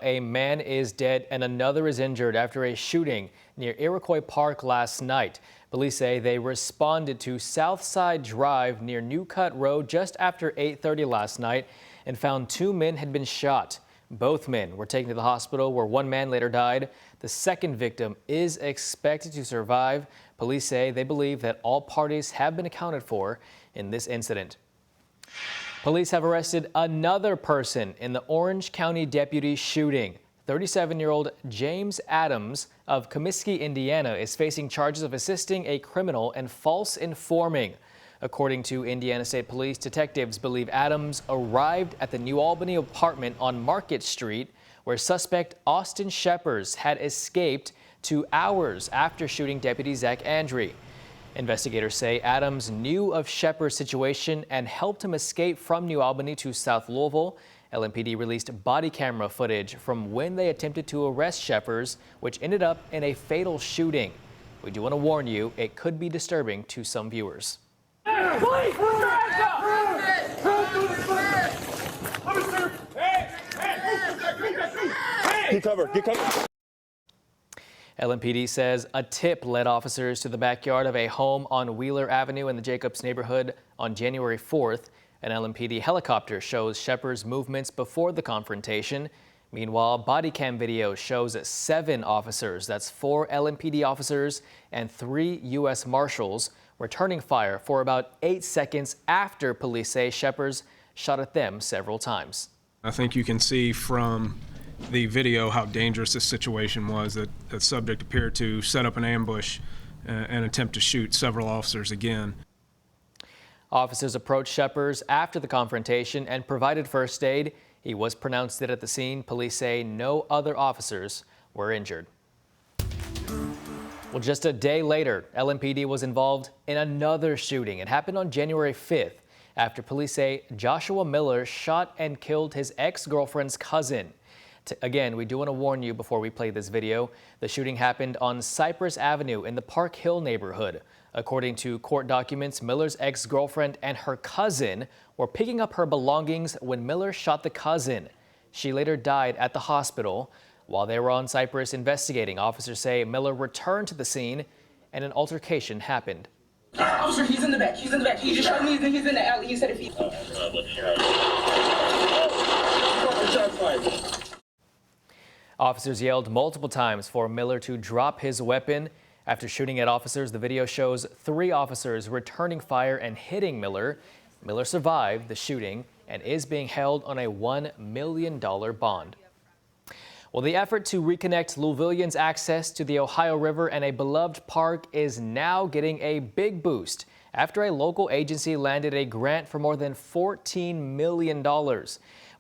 A man is dead and another is injured after a shooting near Iroquois Park last night. Police say they responded to Southside Drive near New Cut Road just after 8:30 last night and found two men had been shot. Both men were taken to the hospital where one man later died. The second victim is expected to survive. Police say they believe that all parties have been accounted for in this incident. Police have arrested another person in the Orange County deputy shooting. 37-year-old James Adams of Comiskey, Indiana, is facing charges of assisting a criminal and false informing. According to Indiana State Police, detectives believe Adams arrived at the New Albany apartment on Market Street, where suspect Austin Sheppers had escaped 2 hours after shooting Deputy Zach Andre. Investigators say Adams knew of Sheppers' situation and helped him escape from New Albany to South Louisville. LMPD released body camera footage from when they attempted to arrest Sheppers, which ended up in a fatal shooting. We do want to warn you, it could be disturbing to some viewers. Get cover, get cover. LMPD says a tip led officers to the backyard of a home on Wheeler Avenue in the Jacobs neighborhood on January 4th. An LMPD helicopter shows Sheppers' movements before the confrontation. Meanwhile, body cam video shows 7 officers, that's 4 LMPD officers and 3 U.S. Marshals, returning fire for about 8 seconds after police say Sheppers shot at them several times. I think you can see from the video how dangerous this situation was, that the subject appeared to set up an ambush and attempt to shoot several officers again. Officers approached Sheppers after the confrontation and provided first aid. He was pronounced dead at the scene. Police say no other officers were injured. Well, just a day later, LMPD was involved in another shooting. It happened on January 5th after police say Joshua Miller shot and killed his ex-girlfriend's cousin. Again, we do want to warn you before we play this video. The shooting happened on Cypress Avenue in the Park Hill neighborhood. According to court documents, Miller's ex-girlfriend and her cousin were picking up her belongings when Miller shot the cousin. She later died at the hospital. While they were on Cypress investigating, officers say Miller returned to the scene and an altercation happened. Officer, he's in the back. He's in the back. He just showed me he's in the alley. He said if he... Officers yelled multiple times for Miller to drop his weapon. After shooting at officers, the video shows 3 officers returning fire and hitting Miller. Miller survived the shooting and is being held on a $1 million bond. Well, the effort to reconnect Louisvillians' access to the Ohio River and a beloved park is now getting a big boost after a local agency landed a grant for more than $14 million.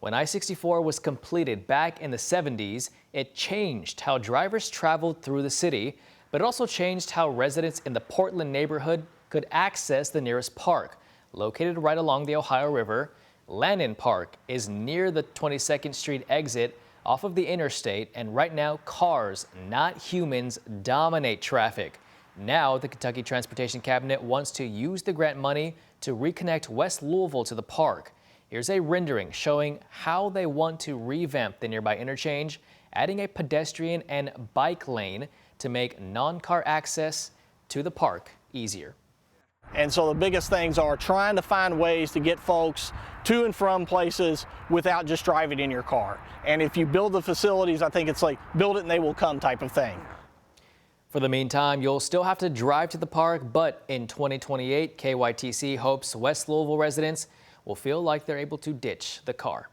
When I-64 was completed back in the 70s, it changed how drivers traveled through the city, but it also changed how residents in the Portland neighborhood could access the nearest park. Located right along the Ohio River, Lannon Park is near the 22nd Street exit off of the interstate, and right now cars, not humans, dominate traffic. Now the Kentucky Transportation Cabinet wants to use the grant money to reconnect West Louisville to the park. Here's a rendering showing how they want to revamp the nearby interchange, adding a pedestrian and bike lane to make non-car access to the park easier. And so the biggest things are trying to find ways to get folks to and from places without just driving in your car. And if you build the facilities, I think it's like build it and they will come type of thing. For the meantime, you'll still have to drive to the park, but in 2028, KYTC hopes West Louisville residents will feel like they're able to ditch the car.